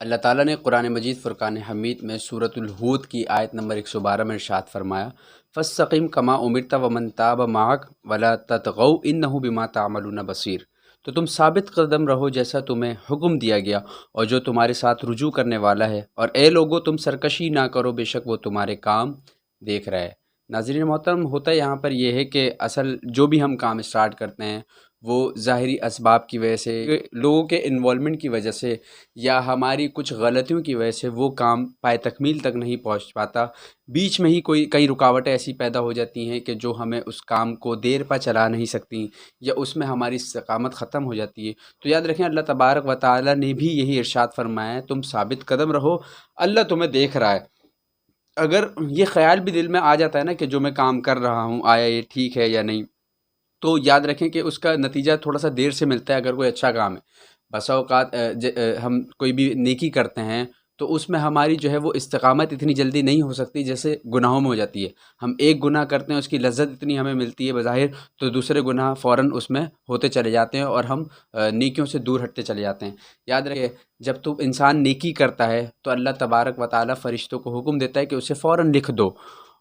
اللہ تعالیٰ نے قرآن مجید فرقان حمید میں سورۃ الہود کی آیت نمبر 112 میں ارشاد فرمایا فاستقم کما امرت ومن تاب معک ولا تطغوا انہ بما تعملون بصیر۔ تو تم ثابت قدم رہو جیسا تمہیں حکم دیا گیا اور جو تمہارے ساتھ رجوع کرنے والا ہے، اور اے لوگو تم سرکشی نہ کرو، بے شک وہ تمہارے کام دیکھ رہا ہے۔ ناظرین محترم، ہوتا یہاں پر یہ ہے کہ اصل جو بھی ہم کام اسٹارٹ کرتے ہیں وہ ظاہری اسباب کی وجہ سے، لوگوں کے انوالومنٹ کی وجہ سے، یا ہماری کچھ غلطیوں کی وجہ سے وہ کام پائے تکمیل تک نہیں پہنچ پاتا۔ بیچ میں ہی کئی رکاوٹیں ایسی پیدا ہو جاتی ہیں کہ جو ہمیں اس کام کو دیر پا چلا نہیں سکتی، یا اس میں ہماری استقامت ختم ہو جاتی ہے۔ تو یاد رکھیں، اللہ تبارک و تعالیٰ نے بھی یہی ارشاد فرمایا ہے، تم ثابت قدم رہو، اللہ تمہیں دیکھ رہا ہے۔ اگر یہ خیال بھی دل میں آ جاتا ہے نا کہ جو میں کام کر رہا ہوں آیا یہ ٹھیک ہے یا نہیں، تو یاد رکھیں کہ اس کا نتیجہ تھوڑا سا دیر سے ملتا ہے اگر کوئی اچھا کام ہے۔ بسا اوقات ہم کوئی بھی نیکی کرتے ہیں تو اس میں ہماری جو ہے وہ استقامت اتنی جلدی نہیں ہو سکتی جیسے گناہوں میں ہو جاتی ہے۔ ہم ایک گناہ کرتے ہیں، اس کی لذت اتنی ہمیں ملتی ہے بظاہر، تو دوسرے گناہ فوراً اس میں ہوتے چلے جاتے ہیں اور ہم نیکیوں سے دور ہٹتے چلے جاتے ہیں۔ یاد رکھیں، جب تو انسان نیکی کرتا ہے تو اللہ تبارک و تعالیٰ فرشتوں کو حکم دیتا ہے کہ اسے فوراً لکھ دو،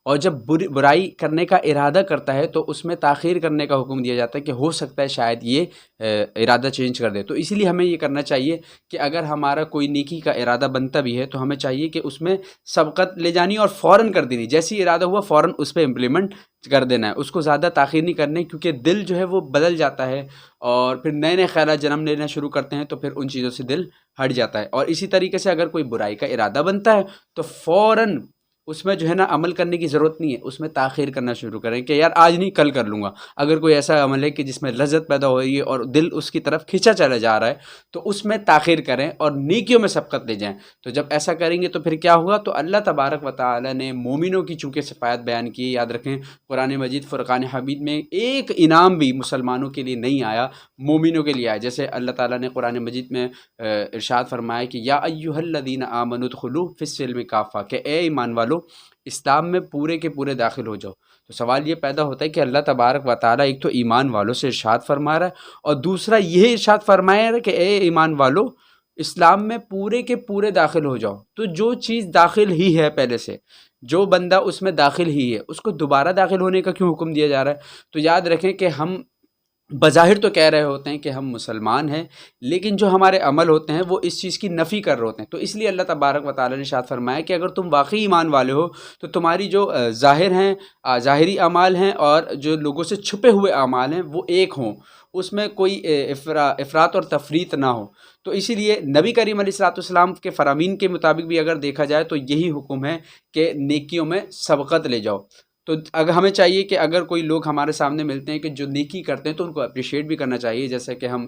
اور جب برائی کرنے کا ارادہ کرتا ہے تو اس میں تاخیر کرنے کا حکم دیا جاتا ہے کہ ہو سکتا ہے شاید یہ ارادہ چینج کر دے۔ تو اسی لیے ہمیں یہ کرنا چاہیے کہ اگر ہمارا کوئی نیکی کا ارادہ بنتا بھی ہے تو ہمیں چاہیے کہ اس میں سبقت لے جانی اور فوراً کر دینی، جیسے ہی ارادہ ہوا فوراً اس پہ امپلیمنٹ کر دینا ہے، اس کو زیادہ تاخیر نہیں کرنے، کیونکہ دل جو ہے وہ بدل جاتا ہے اور پھر نئے نئے خیالات جنم لینا شروع کرتے ہیں، تو پھر ان چیزوں سے دل ہٹ جاتا ہے۔ اور اسی طریقے سے اگر کوئی برائی کا ارادہ بنتا ہے تو فوراً اس میں جو ہے نا عمل کرنے کی ضرورت نہیں ہے، اس میں تاخیر کرنا شروع کریں کہ یار آج نہیں کل کر لوں گا۔ اگر کوئی ایسا عمل ہے کہ جس میں لذت پیدا ہو رہی ہے اور دل اس کی طرف کھینچا چلا جا رہا ہے تو اس میں تاخیر کریں اور نیکیوں میں سبقت لے جائیں۔ تو جب ایسا کریں گے تو پھر کیا ہوا، تو اللہ تبارک و تعالی نے مومنوں کی چونکہ صفات بیان کی۔ یاد رکھیں، قرآن مجید فرقان حمید میں ایک انعام بھی مسلمانوں کے لیے نہیں آیا، مومنوں کے لیے آیا۔ جیسے اللہ تعالیٰ نے قرآن مجید میں ارشاد فرمایا کہ یا ایھا الذین آمنوا ادخلوا فی السلم کافہ، کہ اے ایمان والو اسلام میں پورے کے پورے داخل ہو جاؤ۔ تو سوال یہ پیدا ہوتا ہے کہ اللہ تبارک و تعالیٰ ایک تو ایمان والوں سے ارشاد فرما رہا ہے، اور دوسرا یہ ارشاد فرمایا ہے کہ اے ایمان والو اسلام میں پورے کے پورے داخل ہو جاؤ۔ تو جو چیز داخل ہی ہے پہلے سے، جو بندہ اس میں داخل ہی ہے، اس کو دوبارہ داخل ہونے کا کیوں حکم دیا جا رہا ہے؟ تو یاد رکھیں کہ ہم بظاہر تو کہہ رہے ہوتے ہیں کہ ہم مسلمان ہیں، لیکن جو ہمارے عمل ہوتے ہیں وہ اس چیز کی نفی کر رہے ہوتے ہیں۔ تو اس لیے اللہ تبارک و تعالیٰ نے ارشاد فرمایا کہ اگر تم واقعی ایمان والے ہو تو تمہاری جو ظاہر ہیں، ظاہری اعمال ہیں، اور جو لوگوں سے چھپے ہوئے اعمال ہیں وہ ایک ہوں، اس میں کوئی افراط اور تفریط نہ ہو۔ تو اسی لیے نبی کریم علیہ الصلوۃ والسلام کے فرامین کے مطابق بھی اگر دیکھا جائے تو یہی حکم ہے کہ نیکیوں میں سبقت لے جاؤ۔ تو اگر ہمیں چاہیے کہ اگر کوئی لوگ ہمارے سامنے ملتے ہیں کہ جو نیکی کرتے ہیں تو ان کو اپریشیٹ بھی کرنا چاہیے، جیسے کہ ہم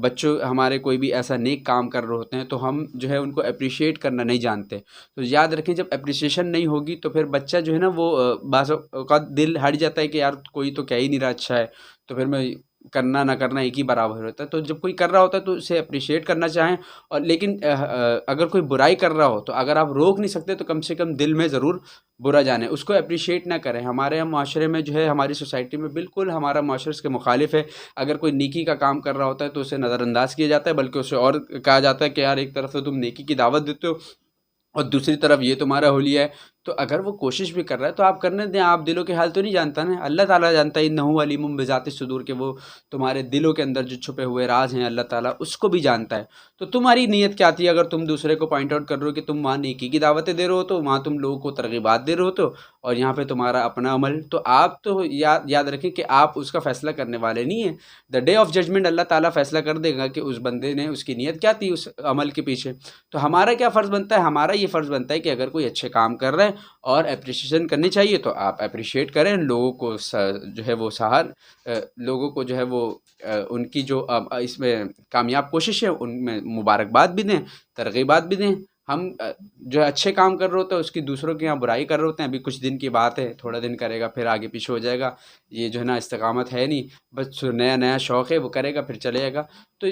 بچوں ہمارے کوئی بھی ایسا نیک کام کر رہے ہوتے ہیں تو ہم جو ہے ان کو اپریشیٹ کرنا نہیں جانتے۔ تو یاد رکھیں، جب اپریشیشن نہیں ہوگی تو پھر بچہ جو ہے نا وہ بعض اوقات دل ہٹ جاتا ہے کہ یار کوئی تو کہہ ہی نہیں رہا اچھا ہے، تو پھر میں کرنا نہ کرنا ایک ہی برابر ہوتا ہے۔ تو جب کوئی کر رہا ہوتا ہے تو اسے اپریشیٹ کرنا چاہیں، اور لیکن اگر کوئی برائی کر رہا ہو تو اگر آپ روک نہیں سکتے تو کم سے کم دل میں ضرور برا جانے، اس کو اپریشیٹ نہ کریں۔ ہمارے معاشرے میں جو ہے، ہماری سوسائٹی میں بالکل ہمارا معاشرہ اس کے مخالف ہے۔ اگر کوئی نیکی کا کام کر رہا ہوتا ہے تو اسے نظر انداز کیا جاتا ہے، بلکہ اسے اور کہا جاتا ہے کہ یار ایک طرف تو تم نیکی کی دعوت دیتے ہو اور دوسری طرف یہ تمہارا حلیہ ہے۔ تو اگر وہ کوشش بھی کر رہا ہے تو آپ کرنے دیں، آپ دلوں کے حال تو نہیں جانتا نا، اللہ تعالیٰ جانتا ہے، انہ علیم بذات الصدور، کہ وہ تمہارے دلوں کے اندر جو چھپے ہوئے راز ہیں اللہ تعالیٰ اس کو بھی جانتا ہے۔ تو تمہاری نیت کیا تھی؟ اگر تم دوسرے کو پوائنٹ آؤٹ کر رہے ہو کہ تم وہاں نیکی کی دعوتیں دے رہے ہو تو وہاں تم لوگوں کو ترغیبات دے رہے ہو، تو اور یہاں پہ تمہارا اپنا عمل، تو آپ تو یاد رکھیں کہ آپ اس کا فیصلہ کرنے والے نہیں ہیں۔ دا ڈے آف ججمنٹ اللہ تعالیٰ فیصلہ کر دے گا کہ اس بندے نے، اس کی نیت کیا تھی اس عمل کے پیچھے۔ تو ہمارا کیا فرض بنتا ہے؟ ہمارا یہ فرض بنتا ہے کہ اگر کوئی اچھے کام کر رہا ہے اور اپریشیشن کرنی چاہیے تو آپ اپریشیٹ کریں، لوگوں کو جو ہے وہ لوگوں کو جو ہے وہ ان کی جو اس میں کامیاب کوشش ہے ان میں مبارکباد بھی دیں، ترغیبات بھی دیں۔ ہم جو ہے اچھے کام کر رہے ہوتے ہیں، اس کی دوسروں کے یہاں برائی کر رہے ہوتے ہیں، ابھی کچھ دن کی بات ہے، تھوڑا دن کرے گا پھر آگے پیچھے ہو جائے گا، یہ جو ہے نا استقامت ہے نہیں، بس نیا نیا شوق ہے وہ کرے گا پھر چلے جائے گا۔ تو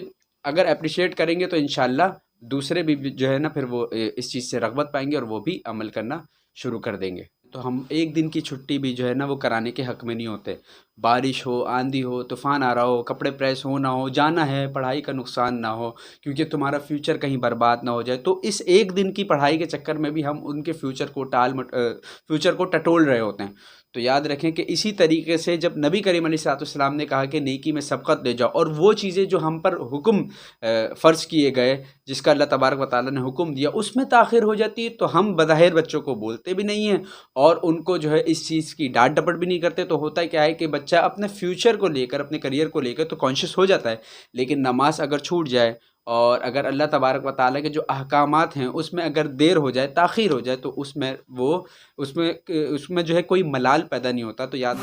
اگر اپریشیٹ کریں گے تو انشاءاللہ دوسرے بھی جو ہے نا پھر وہ اس چیز سے رغبت پائیں گے اور وہ بھی عمل کرنا شروع کر دیں گے۔ تو ہم ایک دن کی چھٹی بھی جو ہے نا وہ کرانے کے حق میں نہیں ہوتے۔ بارش ہو، آندھی ہو، طوفان آ رہا ہو، کپڑے پریس ہو نہ ہو، جانا ہے، پڑھائی کا نقصان نہ ہو، کیونکہ تمہارا فیوچر کہیں برباد نہ ہو جائے، تو اس ایک دن کی پڑھائی کے چکر میں بھی ہم ان کے فیوچر کو ٹٹول رہے ہوتے ہیں۔ تو یاد رکھیں کہ اسی طریقے سے جب نبی کریم علیہ الصلوۃ والسلام نے کہا کہ نیکی میں سبقت لے جاؤ، اور وہ چیزیں جو ہم پر حکم فرض کیے گئے، جس کا اللہ تبارک و تعالیٰ نے حکم دیا، اس میں تاخیر ہو جاتی ہے، تو ہم بظاہر بچوں کو بولتے بھی نہیں ہیں اور ان کو جو ہے اس چیز کی ڈانٹ ڈپٹ بھی نہیں کرتے، تو ہوتا کیا ہے کہ بچہ اپنے فیوچر کو لے کر، اپنے کریئر کو لے کر تو کانشیس ہو جاتا ہے، لیکن نماز اگر چھوٹ جائے اور اگر اللہ تبارک و تعالیٰ کے جو احکامات ہیں اس میں اگر دیر ہو جائے، تاخیر ہو جائے، تو اس میں جو ہے کوئی ملال پیدا نہیں ہوتا۔ تو یاد